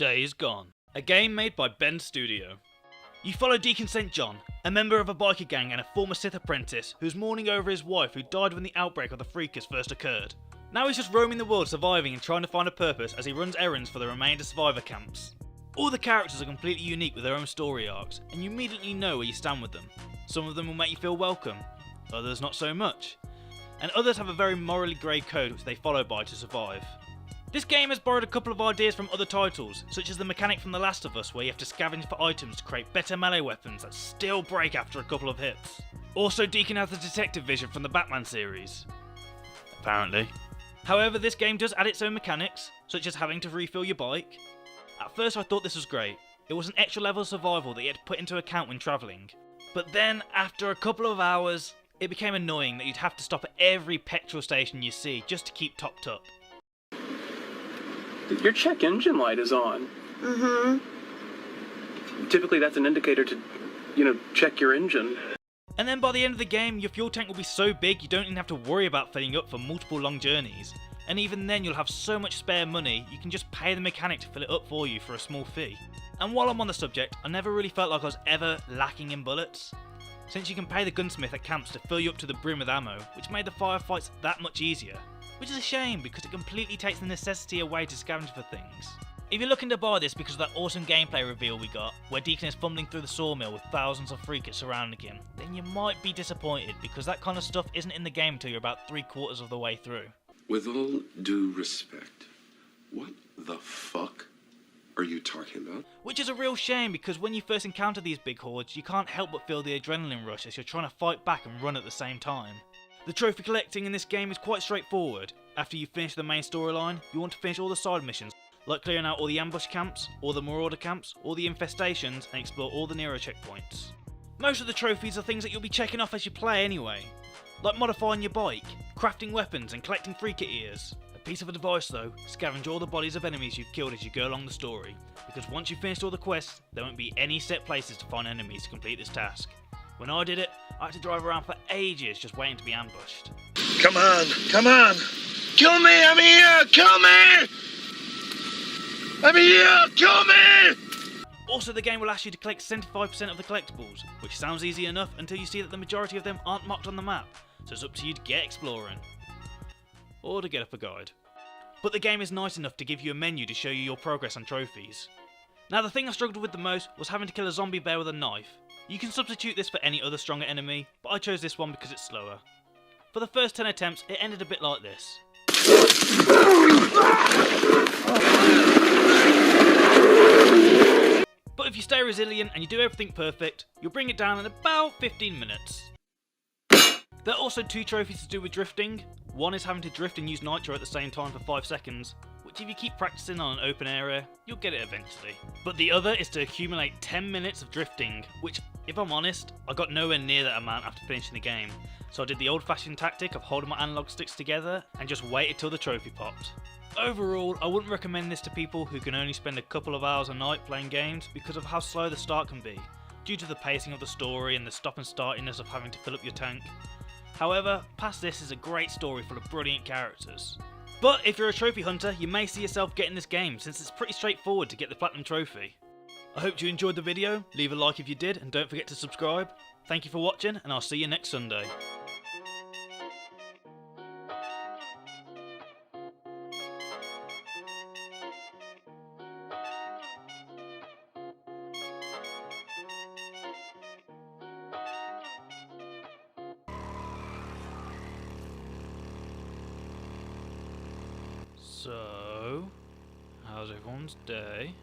Days Gone, a game made by Bend Studio. You follow Deacon St. John, a member of a biker gang and a former Sith apprentice who's mourning over his wife who died when the outbreak of the Freakers first occurred. Now he's just roaming the world surviving and trying to find a purpose as he runs errands for the remainder survivor camps. All the characters are completely unique with their own story arcs, and you immediately know where you stand with them. Some of them will make you feel welcome, others not so much, and others have a very morally grey code which they follow by to survive. This game has borrowed a couple of ideas from other titles, such as the mechanic from The Last of Us where you have to scavenge for items to create better melee weapons that still break after a couple of hits. Also, Deacon has the detective vision from the Batman series. Apparently. However, this game does add its own mechanics, such as having to refill your bike. At first I thought this was great. It was an extra level of survival that you had to put into account when travelling. But then, after a couple of hours, it became annoying that you'd have to stop at every petrol station you see just to keep topped up. Your check engine light is on. Mm-hmm. Typically that's an indicator to, check your engine. And then by the end of the game, your fuel tank will be so big you don't even have to worry about filling up for multiple long journeys. And even then you'll have so much spare money, you can just pay the mechanic to fill it up for you for a small fee. And while I'm on the subject, I never really felt like I was ever lacking in bullets. Since you can pay the gunsmith at camps to fill you up to the brim with ammo, which made the firefights that much easier. Which is a shame because it completely takes the necessity away to scavenge for things. If you're looking to buy this because of that awesome gameplay reveal we got, where Deacon is fumbling through the sawmill with thousands of freakers surrounding him, then you might be disappointed because that kind of stuff isn't in the game until you're about 3/4 of the way through. With all due respect, what the fuck are you talking about? Which is a real shame because when you first encounter these big hordes, you can't help but feel the adrenaline rush as you're trying to fight back and run at the same time. The trophy collecting in this game is quite straightforward. After you finish the main storyline, you want to finish all the side missions, like clearing out all the ambush camps, all the marauder camps, all the infestations, and explore all the Nero checkpoints. Most of the trophies are things that you'll be checking off as you play anyway, like modifying your bike, crafting weapons and collecting freaker ears. A piece of advice though, scavenge all the bodies of enemies you've killed as you go along the story, because once you've finished all the quests, there won't be any set places to find enemies to complete this task. When I did it, I had to drive around for ages just waiting to be ambushed. Come on, come on! Kill me, I'm here! Kill me! I'm here! Kill me! Also, the game will ask you to collect 75% of the collectibles, which sounds easy enough until you see that the majority of them aren't marked on the map, so it's up to you to get exploring. Or to get up a guide. But the game is nice enough to give you a menu to show you your progress on trophies. Now the thing I struggled with the most was having to kill a zombie bear with a knife. You can substitute this for any other stronger enemy, but I chose this one because it's slower. For the first 10 attempts, it ended a bit like this. But if you stay resilient and you do everything perfect, you'll bring it down in about 15 minutes. There are also 2 trophies to do with drifting. One is having to drift and use nitro at the same time for 5 seconds, which if you keep practicing on an open area, you'll get it eventually. But the other is to accumulate 10 minutes of drifting, which, if I'm honest, I got nowhere near that amount after finishing the game. So I did the old fashioned tactic of holding my analog sticks together and just waited till the trophy popped. Overall, I wouldn't recommend this to people who can only spend a couple of hours a night playing games because of how slow the start can be, due to the pacing of the story and the stop and startiness of having to fill up your tank. However, past this is a great story full of brilliant characters. But if you're a trophy hunter, you may see yourself getting this game since it's pretty straightforward to get the platinum trophy. I hope you enjoyed the video, leave a like if you did and don't forget to subscribe. Thank you for watching and I'll see you next Sunday. So, how's everyone's day?